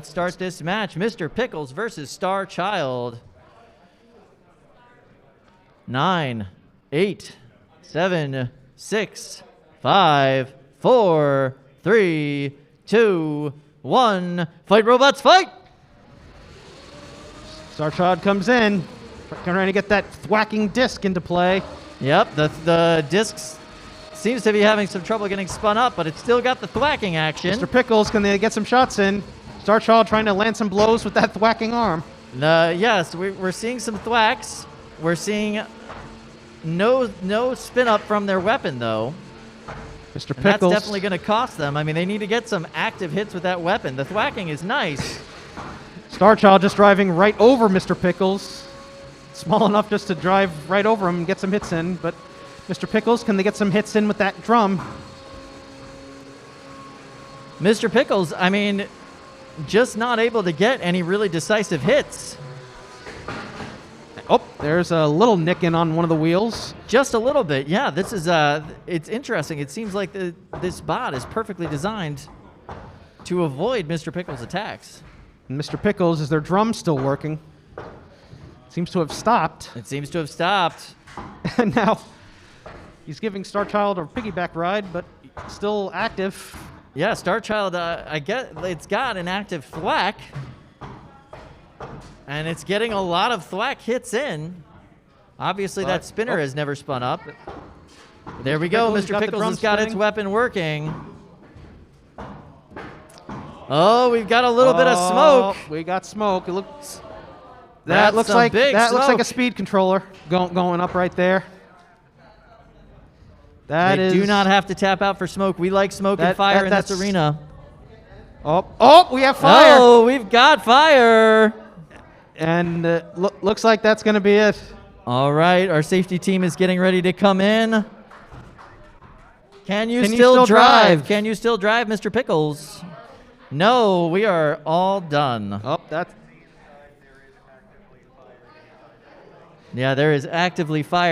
Let's start this match. Mr. Pickles versus StarChild. 9, 8, 7, 6, 5, 4, 3, 2, 1. Fight, robots, fight! StarChild comes in, trying to get that thwacking disc into play. Yep, the discs seems to be having some trouble getting spun up, but it's still got the thwacking action. Mr. Pickles, can they get some shots in? StarChild trying to land some blows with that thwacking arm. Yes, we're seeing some thwacks. We're seeing no spin up from their weapon, though. Mr. Pickles. And that's definitely going to cost them. I mean, they need to get some active hits with that weapon. The thwacking is nice. StarChild just driving right over Mr. Pickles. Small enough just to drive right over him and get some hits in. But Mr. Pickles, can they get some hits in with that drum? Mr. Pickles, I mean, just not able to get any really decisive hits. Oh, there's a little nick in on one of the wheels. Just a little bit, yeah. This is it's interesting. It seems like this bot is perfectly designed to avoid Mr. Pickles' attacks. And Mr. Pickles, is their drum still working? Seems to have stopped. It seems to have stopped. And now he's giving StarChild a piggyback ride, but still active. Yeah, StarChild, I get it's got an active thwack. And it's getting a lot of thwack hits in. Obviously, that spinner has never spun up. There we go. Mr. Pickles has got its weapon working. Oh, we've got a little bit of smoke. We got smoke. It looks. That looks like a speed controller going up right there. They do not have to tap out for smoke. We like smoke and fire in this arena. Oh, we have fire. Oh, we've got fire. And looks like that's going to be it. All right, our safety team is getting ready to come in. Can you still drive? Can you still drive, Mr. Pickles? No, we are all done. Oh, that's. Yeah, there is actively fire.